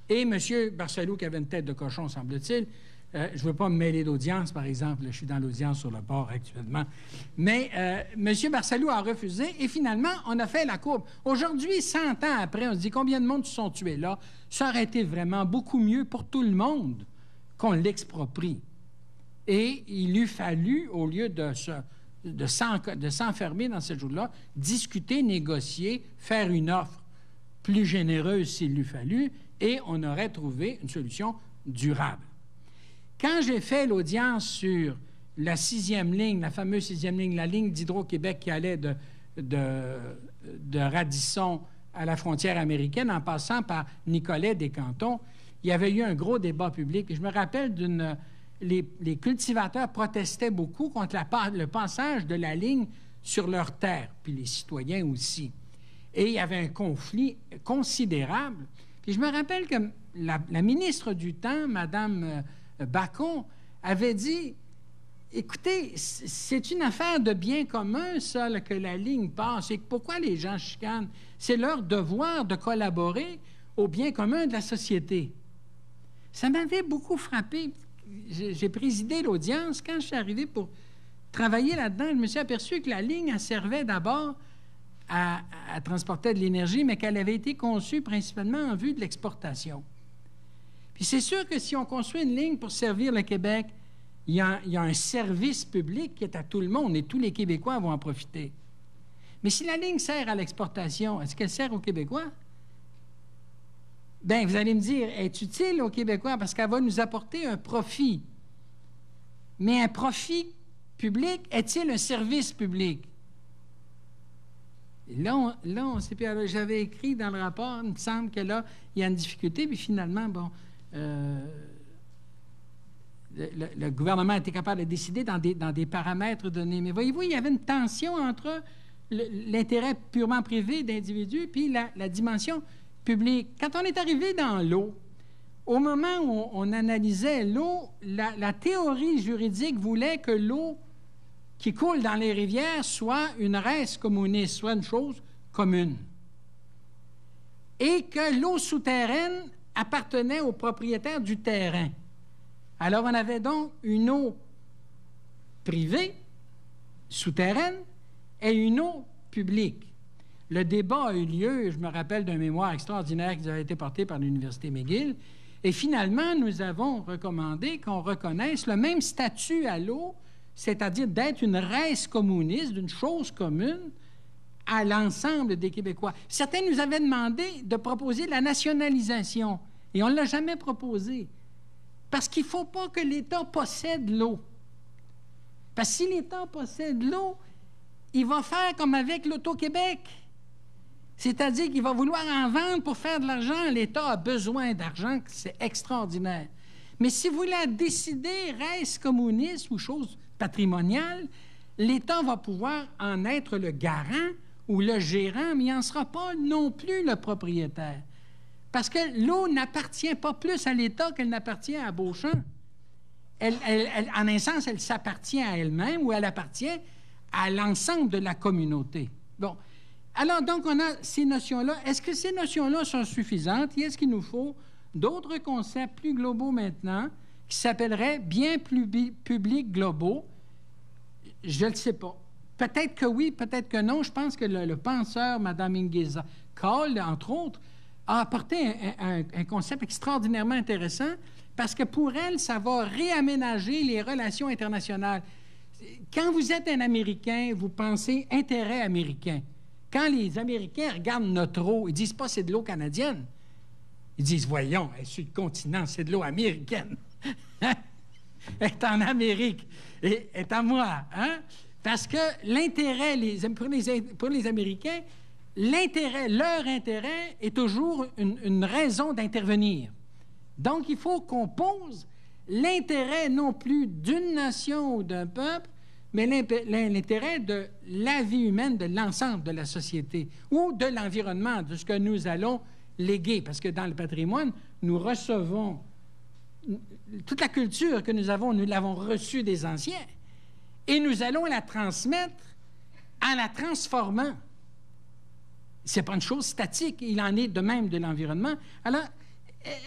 Et M. Barsalou, qui avait une tête de cochon, semble-t-il, je ne veux pas me mêler d'audience, par exemple, je suis dans l'audience sur le port actuellement, mais M. Barsalou a refusé et finalement, on a fait la courbe. Aujourd'hui, 100 ans après, on se dit combien de monde se sont tués là? Ça aurait été vraiment beaucoup mieux pour tout le monde qu'on l'exproprie. Et il eût fallu, au lieu de de s'enfermer dans cette chose-là, discuter, négocier, faire une offre plus généreuse s'il l'eût fallu, et on aurait trouvé une solution durable. Quand j'ai fait l'audience sur la 6e ligne, la fameuse 6e ligne, la ligne d'Hydro-Québec qui allait de Radisson à la frontière américaine en passant par Nicolet des Cantons, il y avait eu un gros débat public. Et je me rappelle les cultivateurs protestaient beaucoup contre le passage de la ligne sur leurs terres, puis les citoyens aussi. Et il y avait un conflit considérable. Puis je me rappelle que la ministre du temps, Mme Bacon, avait dit « Écoutez, c'est une affaire de bien commun, ça, là, que la ligne passe. Et pourquoi les gens chicanent? C'est leur devoir de collaborer au bien commun de la société. » Ça m'avait beaucoup frappé. J'ai présidé l'audience. Quand je suis arrivé pour travailler là-dedans, je me suis aperçu que la ligne, elle servait d'abord à transporter de l'énergie, mais qu'elle avait été conçue principalement en vue de l'exportation. Puis c'est sûr que si on construit une ligne pour servir le Québec, il y a un service public qui est à tout le monde et tous les Québécois vont en profiter. Mais si la ligne sert à l'exportation, est-ce qu'elle sert aux Québécois? Bien, vous allez me dire, elle est utile aux Québécois parce qu'elle va nous apporter un profit. Mais un profit public est-il un service public? Et là, on s'est... J'avais écrit dans le rapport, il me semble que là, il y a une difficulté, puis finalement, bon... Le gouvernement a été capable de décider dans des paramètres donnés. Mais voyez-vous, il y avait une tension entre l'intérêt purement privé d'individus puis la dimension publique. Quand on est arrivé dans l'eau, au moment où on analysait l'eau, la théorie juridique voulait que l'eau qui coule dans les rivières soit une res communis, soit une chose commune. Et que l'eau souterraine appartenait aux propriétaires du terrain. Alors, on avait donc une eau privée, souterraine, et une eau publique. Le débat a eu lieu, je me rappelle d'un mémoire extraordinaire qui avait été porté par l'Université McGill, et finalement, nous avons recommandé qu'on reconnaisse le même statut à l'eau, c'est-à-dire d'être une res communis, d'une chose commune, à l'ensemble des Québécois. Certains nous avaient demandé de proposer la nationalisation, et on ne l'a jamais proposé. Parce qu'il ne faut pas que l'État possède l'eau. Parce que si l'État possède l'eau, il va faire comme avec l'Auto-Québec. C'est-à-dire qu'il va vouloir en vendre pour faire de l'argent. L'État a besoin d'argent, c'est extraordinaire. Mais si vous la décidez res communis ou chose patrimoniale, l'État va pouvoir en être le garant ou le gérant, mais il n'en sera pas non plus le propriétaire. Parce que l'eau n'appartient pas plus à l'État qu'elle n'appartient à Beauchamp. En un sens, elle s'appartient à elle-même ou elle appartient à l'ensemble de la communauté. Bon. Alors, donc, on a ces notions-là. Est-ce que ces notions-là sont suffisantes? Et est-ce qu'il nous faut d'autres concepts plus globaux maintenant qui s'appelleraient biens publics globaux? Je ne le sais pas. Peut-être que oui, peut-être que non. Je pense que le penseur, Mme Ingiza Cole, entre autres, a apporté un concept extraordinairement intéressant parce que pour elle, ça va réaménager les relations internationales. Quand vous êtes un Américain, vous pensez intérêt américain. Quand les Américains regardent notre eau, ils disent pas c'est de l'eau canadienne. Ils disent, voyons, elle est sur le continent, c'est de l'eau américaine. Elle est en Amérique et est à moi. Hein? Parce que l'intérêt, pour les Américains, leur intérêt est toujours une raison d'intervenir. Donc, il faut qu'on pose l'intérêt non plus d'une nation ou d'un peuple, mais l'intérêt de la vie humaine de l'ensemble de la société ou de l'environnement, de ce que nous allons léguer. Parce que dans le patrimoine, nous recevons toute la culture que nous avons, nous l'avons reçue des anciens. Et nous allons la transmettre en la transformant. Ce n'est pas une chose statique, il en est de même de l'environnement. Alors,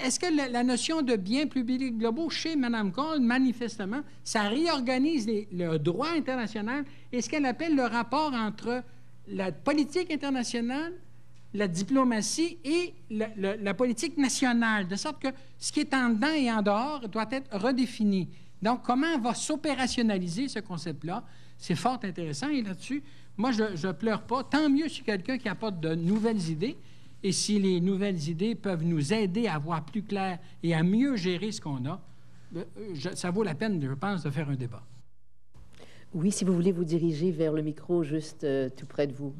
est-ce que la notion de biens publics globaux chez Mme Cole, manifestement, ça réorganise le droit international et ce qu'elle appelle le rapport entre la politique internationale, la diplomatie et la politique nationale, de sorte que ce qui est en dedans et en dehors doit être redéfini. Donc, comment va s'opérationnaliser ce concept-là? C'est fort intéressant. Et là-dessus, moi, je ne pleure pas. Tant mieux si quelqu'un qui apporte de nouvelles idées. Et si les nouvelles idées peuvent nous aider à voir plus clair et à mieux gérer ce qu'on a, ça vaut la peine, je pense, de faire un débat. Oui, si vous voulez vous diriger vers le micro juste tout près de vous.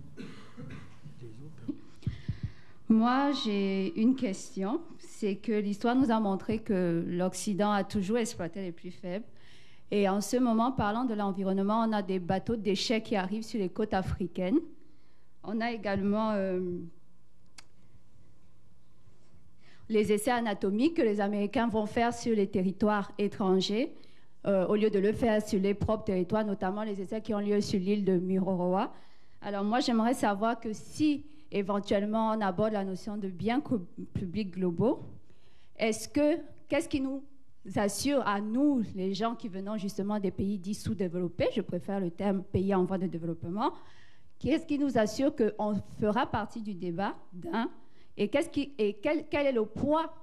Moi, j'ai une question. C'est que l'histoire nous a montré que l'Occident a toujours exploité les plus faibles. Et en ce moment, parlant de l'environnement, on a des bateaux de déchets qui arrivent sur les côtes africaines. On a également les essais anatomiques que les Américains vont faire sur les territoires étrangers, au lieu de le faire sur les propres territoires, notamment les essais qui ont lieu sur l'île de Mururoa. Alors moi, j'aimerais savoir que si éventuellement on aborde la notion de biens publics globaux, qu'est-ce qui nous assure à nous, les gens qui venons justement des pays dits sous-développés, je préfère le terme pays en voie de développement, qu'est-ce qui nous assure qu'on fera partie du débat et quel est le poids,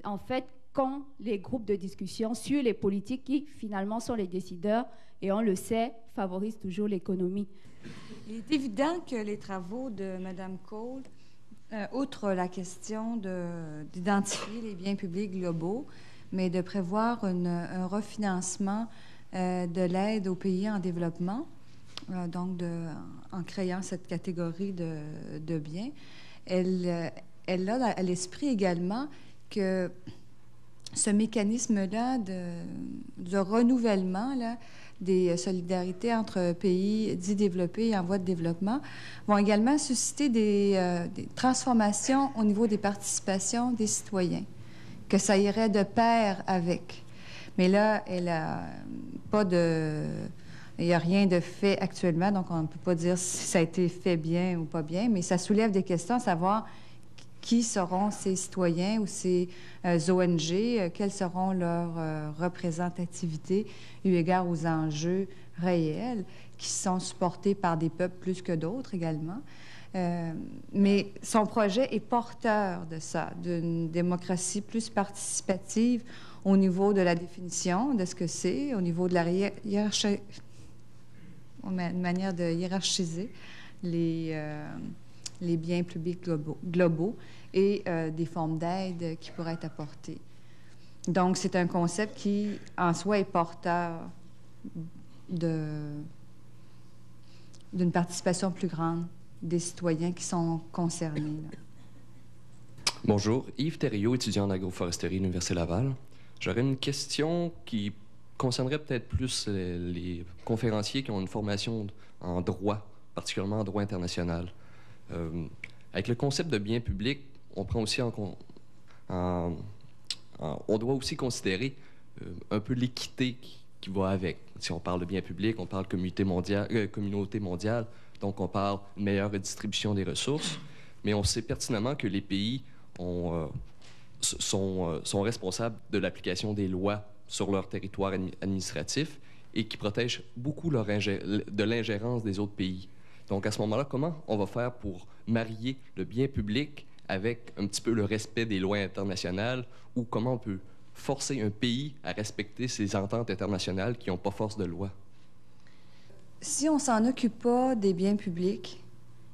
en fait, qu'ont les groupes de discussion sur les politiques qui, finalement, sont les décideurs et, on le sait, favorisent toujours l'économie. Il est évident que les travaux de Mme Cole, outre la question d'identifier les biens publics globaux, mais de prévoir un refinancement de l'aide aux pays en développement, donc en créant cette catégorie de biens, elle a à l'esprit également que ce mécanisme-là de renouvellement là, des solidarités entre pays dits développés et en voie de développement vont également susciter des transformations au niveau des participations des citoyens, que ça irait de pair avec. Mais là, elle a pas de... Il n'y a rien de fait actuellement, donc on ne peut pas dire si ça a été fait bien ou pas bien, mais ça soulève des questions à savoir qui seront ces citoyens ou ces ONG, quelles seront leurs représentativités eu égard aux enjeux réels qui sont supportés par des peuples plus que d'autres également. Mais son projet est porteur de ça, d'une démocratie plus participative au niveau de la définition de ce que c'est, au niveau de la hiérarchie, une manière de hiérarchiser les biens publics globaux et des formes d'aide qui pourraient être apportées. Donc, c'est un concept qui, en soi, est porteur d'une participation plus grande des citoyens qui sont concernés. Là. Bonjour, Yves Thériault, étudiant en agroforesterie à l'Université Laval. J'aurais une question qui concernerait peut-être plus les conférenciers qui ont une formation en droit, particulièrement en droit international. Avec le concept de bien public, on prend aussi on doit aussi considérer un peu l'équité qui va avec. Si on parle de bien public, on parle communauté mondiale, donc on parle de meilleure redistribution des ressources, mais on sait pertinemment que les pays sont responsables de l'application des lois sur leur territoire administratif et qui protègent beaucoup de l'ingérence des autres pays. Donc, à ce moment-là, comment on va faire pour marier le bien public avec un petit peu le respect des lois internationales ou comment on peut forcer un pays à respecter ses ententes internationales qui n'ont pas force de loi? Si on ne s'en occupe pas des biens publics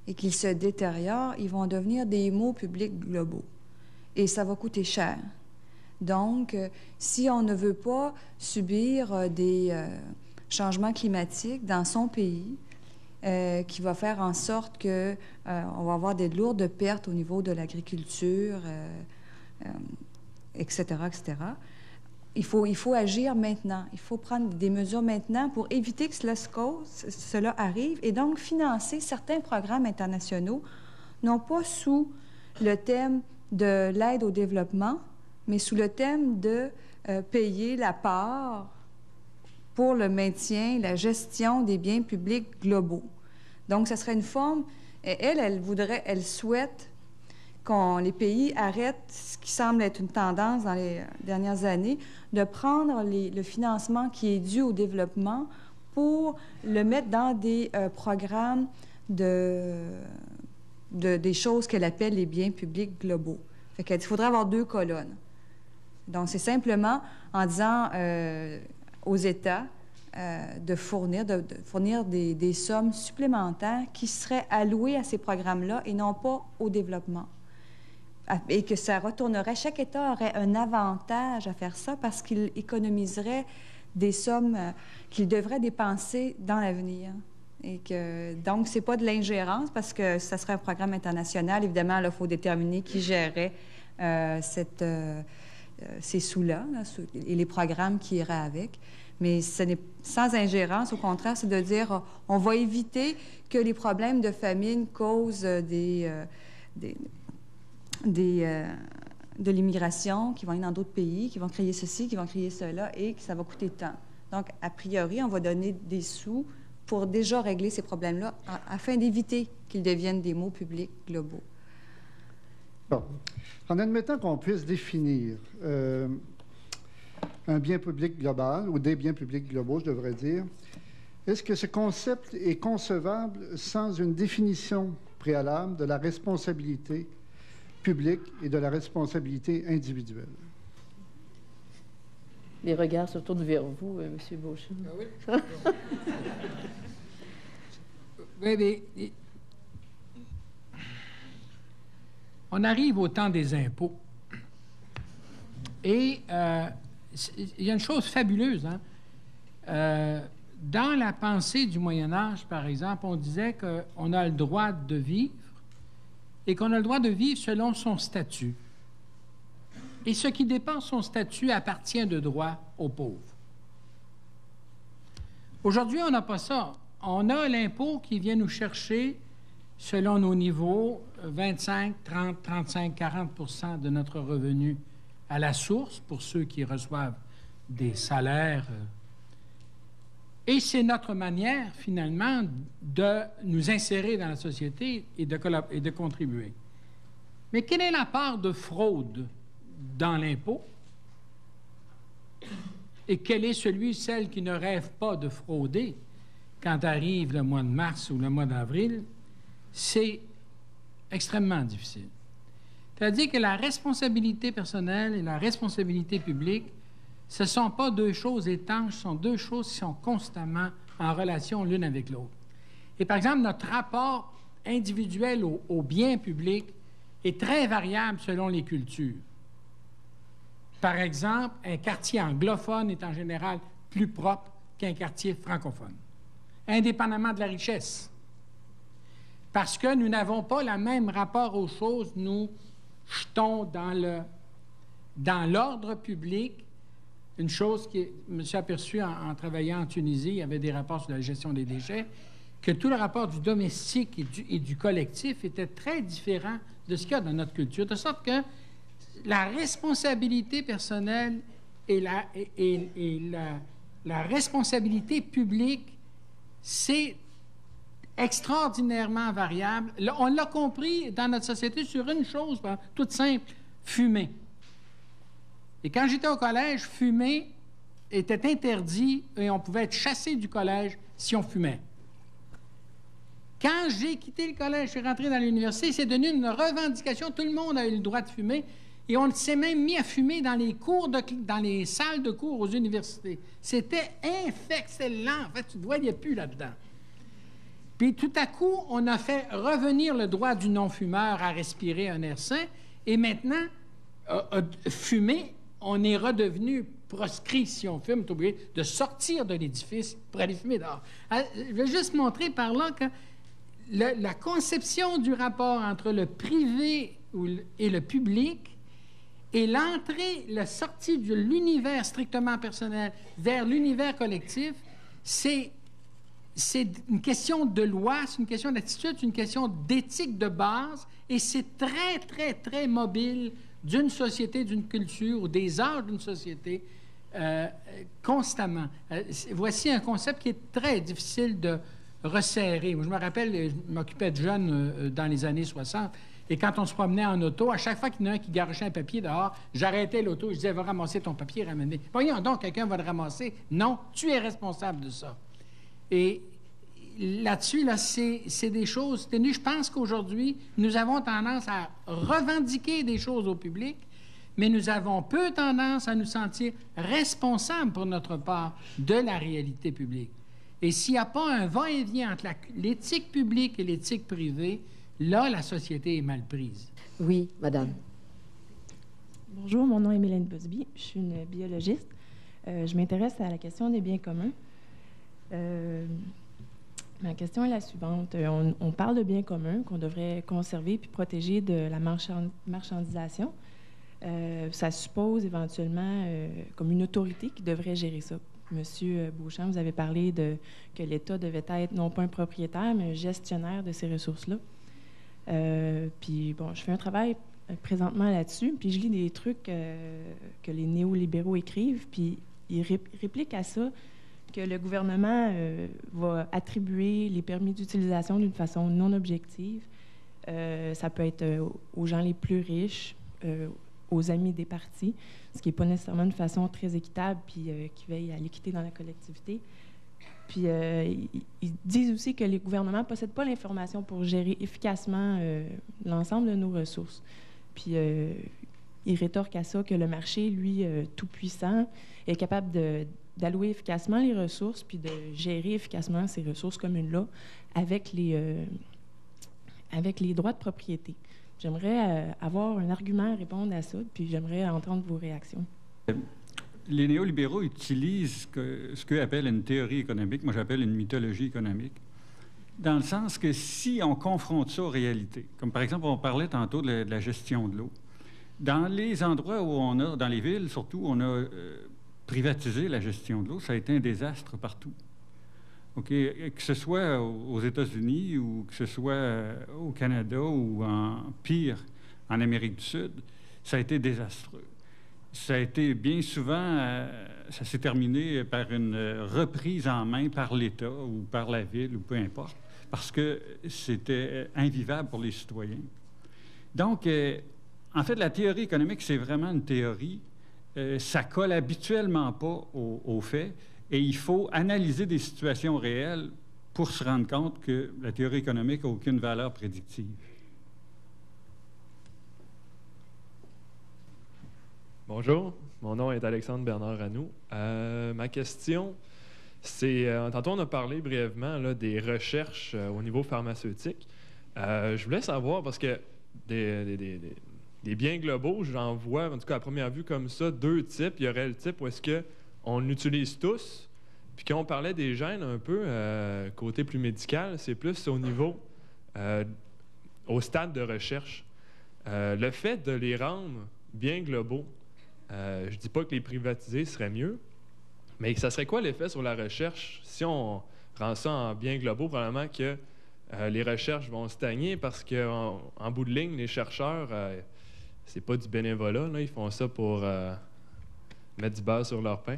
et qu'ils se détériorent, ils vont devenir des maux publics globaux. Et ça va coûter cher. Donc, si on ne veut pas subir des changements climatiques dans son pays, qui va faire en sorte que on va avoir des lourdes pertes au niveau de l'agriculture, etc., etc., il faut agir maintenant. Il faut prendre des mesures maintenant pour éviter que cela arrive et donc financer certains programmes internationaux, non pas sous le thème de l'aide au développement, mais sous le thème de payer la part pour le maintien, la gestion des biens publics globaux. Donc, ce serait une forme... Elle souhaite les pays arrêtent ce qui semble être une tendance dans les dernières années, de prendre le financement qui est dû au développement pour le mettre dans des programmes des choses qu'elle appelle les biens publics globaux. Fait qu'il faudrait avoir 2 colonnes. Donc, c'est simplement en disant aux États, de fournir des sommes supplémentaires qui seraient allouées à ces programmes-là et non pas au développement. Et que ça retournerait, chaque État aurait un avantage à faire ça parce qu'il économiserait des sommes qu'il devrait dépenser dans l'avenir. Et que, donc, ce n'est pas de l'ingérence parce que ça serait un programme international. Évidemment, il faut déterminer qui gérerait ces sous-là et les programmes qui iraient avec. Mais ce n'est sans ingérence, au contraire, c'est de dire on va éviter que les problèmes de famine causent de l'immigration, qui vont aller dans d'autres pays, qui vont créer ceci, qui vont créer cela, et que ça va coûter tant. Donc, a priori, on va donner des sous pour déjà régler ces problèmes-là afin d'éviter qu'ils deviennent des maux publics globaux. Bon. En admettant qu'on puisse définir un bien public global, ou des biens publics globaux, je devrais dire, est-ce que ce concept est concevable sans une définition préalable de la responsabilité publique et de la responsabilité individuelle? Les regards se tournent vers vous, M. Beauchamp. Ah oui? Oui, mais on arrive au temps des impôts. Et il y a une chose fabuleuse. Hein? Dans la pensée du Moyen Âge, par exemple, on disait qu'on a le droit de vivre et qu'on a le droit de vivre selon son statut. Et ce qui dépasse son statut appartient de droit aux pauvres. Aujourd'hui, on n'a pas ça. On a l'impôt qui vient nous chercher, selon nos niveaux, 25, 30, 35, 40 % de notre revenu à la source pour ceux qui reçoivent des salaires. Et c'est notre manière, finalement, de nous insérer dans la société et de contribuer. Mais quelle est la part de fraude dans l'impôt? Et quel est celle qui ne rêve pas de frauder quand arrive le mois de mars ou le mois d'avril? C'est extrêmement difficile. C'est-à-dire que la responsabilité personnelle et la responsabilité publique, ce ne sont pas deux choses étanches, ce sont deux choses qui sont constamment en relation l'une avec l'autre. Et par exemple, notre rapport individuel au bien public est très variable selon les cultures. Par exemple, un quartier anglophone est en général plus propre qu'un quartier francophone, indépendamment de la richesse. Parce que nous n'avons pas le même rapport aux choses, nous jetons dans l'ordre public une chose que je me suis aperçu en travaillant en Tunisie, il y avait des rapports sur la gestion des déchets, que tout le rapport du domestique et du collectif était très différent de ce qu'il y a dans notre culture, de sorte que la responsabilité personnelle et la responsabilité publique, c'est extraordinairement variable. Là, on l'a compris dans notre société sur une chose toute simple, fumer. Et quand j'étais au collège, fumer était interdit et on pouvait être chassé du collège si on fumait. Quand j'ai quitté le collège, je suis rentré dans l'université, c'est devenu une revendication. Tout le monde a eu le droit de fumer. Et on s'est même mis à fumer dans les cours dans les salles de cours aux universités. C'était excellent. En fait, tu ne te voyais plus là-dedans. Puis tout à coup, on a fait revenir le droit du non-fumeur à respirer un air sain. Et maintenant, fumer, on est redevenu proscrit si on fume. Tu es obligé de sortir de l'édifice pour aller fumer dehors. Alors, je vais juste montrer par là que la conception du rapport entre le privé et le public et l'entrée, la sortie de l'univers strictement personnel vers l'univers collectif, c'est une question de loi, c'est une question d'attitude, c'est une question d'éthique de base, et c'est très, très, très mobile d'une société, d'une culture ou des arts d'une société constamment. Voici un concept qui est très difficile de resserrer. Moi, je me rappelle, je m'occupais de jeunes dans les années 60, et quand on se promenait en auto, à chaque fois qu'il y en a un qui garochait un papier dehors, j'arrêtais l'auto, je disais, va ramasser ton papier, ramener. Voyons donc, quelqu'un va le ramasser. Non, tu es responsable de ça. Et là-dessus, là, c'est des choses tenues. Je pense qu'aujourd'hui, nous avons tendance à revendiquer des choses au public, mais nous avons peu tendance à nous sentir responsables pour notre part de la réalité publique. Et s'il n'y a pas un va-et-vient entre l'éthique publique et l'éthique privée, là, la société est mal prise. Oui, madame. Bonjour, mon nom est Mélanie Busby. Je suis une biologiste. Je m'intéresse à la question des biens communs. Ma question est la suivante. On parle de biens communs qu'on devrait conserver puis protéger de la marchandisation. Ça suppose éventuellement comme une autorité qui devrait gérer ça. Monsieur Beauchamp, vous avez parlé que l'État devait être non pas un propriétaire, mais un gestionnaire de ces ressources-là. Puis, bon, je fais un travail présentement là-dessus, puis je lis des trucs que les néolibéraux écrivent, puis ils répliquent à ça que le gouvernement va attribuer les permis d'utilisation d'une façon non objective. Ça peut être aux gens les plus riches, aux amis des partis, ce qui n'est pas nécessairement une façon très équitable puis qui veille à l'équité dans la collectivité. Puis ils disent aussi que les gouvernements ne possèdent pas l'information pour gérer efficacement l'ensemble de nos ressources. Puis ils rétorquent à ça que le marché, lui, tout-puissant, est capable d'allouer efficacement les ressources puis de gérer efficacement ces ressources communes-là avec les droits de propriété. J'aimerais avoir un argument à répondre à ça, puis j'aimerais entendre vos réactions. Les néolibéraux utilisent ce qu'eux appellent une théorie économique, moi j'appelle une mythologie économique, dans le sens que si on confronte ça aux réalités, comme par exemple on parlait tantôt de la gestion de l'eau, dans les endroits où on a, dans les villes surtout, on a privatisé la gestion de l'eau, ça a été un désastre partout. Okay? Que ce soit aux États-Unis ou que ce soit au Canada ou pire, en Amérique du Sud, ça a été désastreux. Ça a été bien souvent, ça s'est terminé par une reprise en main par l'État ou par la ville ou peu importe, parce que c'était invivable pour les citoyens. Donc, en fait, la théorie économique, c'est vraiment une théorie. Ça colle habituellement pas aux faits. Et il faut analyser des situations réelles pour se rendre compte que la théorie économique n'a aucune valeur prédictive. Bonjour, mon nom est Alexandre Bernard Ranou. Ma question, c'est, tantôt on a parlé brièvement là, des recherches au niveau pharmaceutique. Je voulais savoir, parce que des biens globaux, j'en vois, en tout cas à première vue comme ça, deux types. Il y aurait le type où est-ce qu'on l'utilise tous, puis quand on parlait des gènes un peu, côté plus médical, c'est plus au niveau, au stade de recherche. Le fait de les rendre biens globaux, je ne dis pas que les privatiser serait mieux, mais ça serait quoi l'effet sur la recherche? Si on rend ça en biens globaux, probablement que les recherches vont stagner parce qu'en bout de ligne, les chercheurs, c'est pas du bénévolat, là, ils font ça pour mettre du beurre sur leur pain.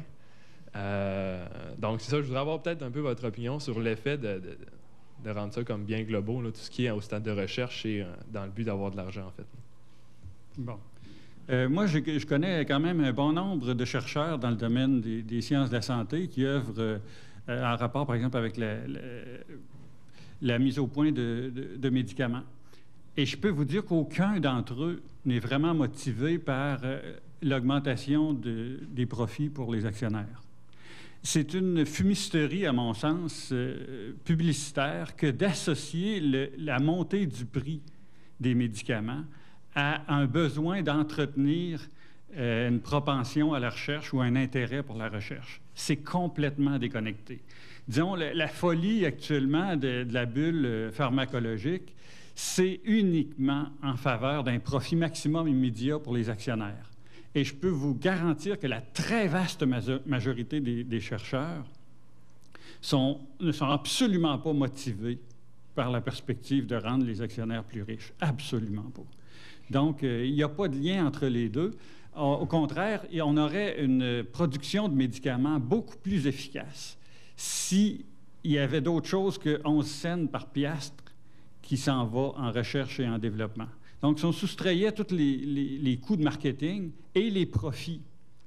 Donc, c'est ça, je voudrais avoir peut-être un peu votre opinion sur l'effet de rendre ça comme biens globaux, là, tout ce qui est au stade de recherche et dans le but d'avoir de l'argent, en fait. Bon. Moi, je connais quand même un bon nombre de chercheurs dans le domaine des sciences de la santé qui œuvrent en rapport, par exemple, avec la mise au point de médicaments. Et je peux vous dire qu'aucun d'entre eux n'est vraiment motivé par l'augmentation des profits pour les actionnaires. C'est une fumisterie, à mon sens, publicitaire que d'associer la montée du prix des médicaments à un besoin d'entretenir une propension à la recherche ou un intérêt pour la recherche. C'est complètement déconnecté. Disons, la folie actuellement de la bulle pharmacologique, c'est uniquement en faveur d'un profit maximum immédiat pour les actionnaires. Et je peux vous garantir que la très vaste majorité des chercheurs ne sont absolument pas motivés par la perspective de rendre les actionnaires plus riches. Absolument pas. Donc, il n'y a pas de lien entre les deux. Au contraire, on aurait une production de médicaments beaucoup plus efficace s'il y avait d'autres choses que 11 cents par piastre qui s'en va en recherche et en développement. Donc, si on soustrayait tous les coûts de marketing et les profits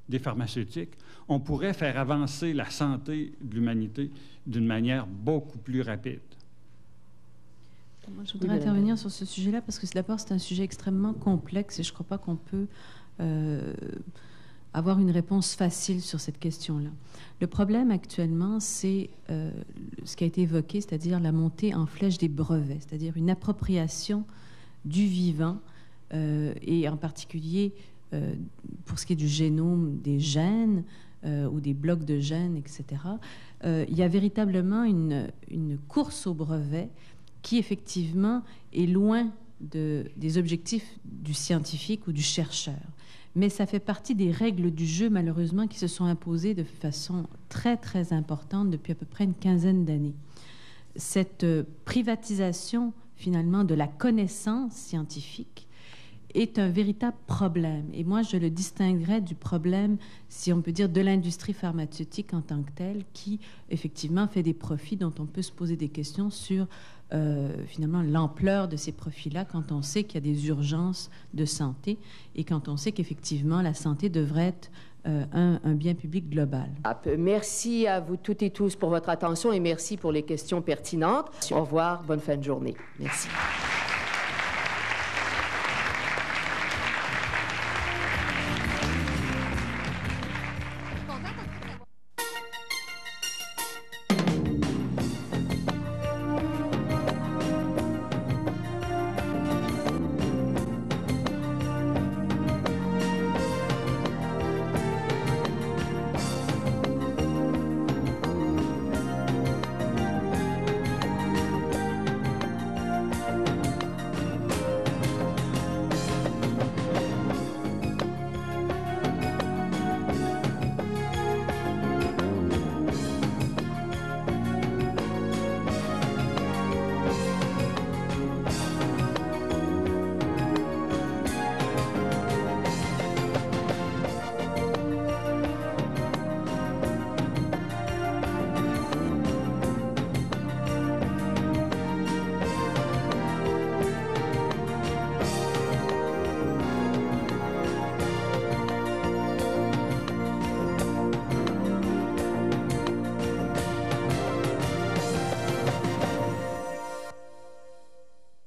des pharmaceutiques, on pourrait faire avancer la santé de l'humanité d'une manière beaucoup plus rapide. Moi, je voudrais intervenir sur ce sujet-là parce que d'abord, c'est un sujet extrêmement complexe et je ne crois pas qu'on peut avoir une réponse facile sur cette question-là. Le problème actuellement, c'est ce qui a été évoqué, c'est-à-dire la montée en flèche des brevets, c'est-à-dire une appropriation du vivant, et en particulier pour ce qui est du génome, des gènes ou des blocs de gènes, etc. Il y a véritablement une course au brevet qui, effectivement, est loin des objectifs du scientifique ou du chercheur. Mais ça fait partie des règles du jeu, malheureusement, qui se sont imposées de façon très, très importante depuis à peu près une quinzaine d'années. Cette privatisation, finalement, de la connaissance scientifique est un véritable problème. Et moi, je le distinguerais du problème, si on peut dire, de l'industrie pharmaceutique en tant que telle, qui, effectivement, fait des profits dont on peut se poser des questions sur, finalement, l'ampleur de ces profits-là quand on sait qu'il y a des urgences de santé et quand on sait qu'effectivement, la santé devrait être un bien public global. Merci à vous toutes et tous pour votre attention et merci pour les questions pertinentes. Au revoir, bonne fin de journée. Merci.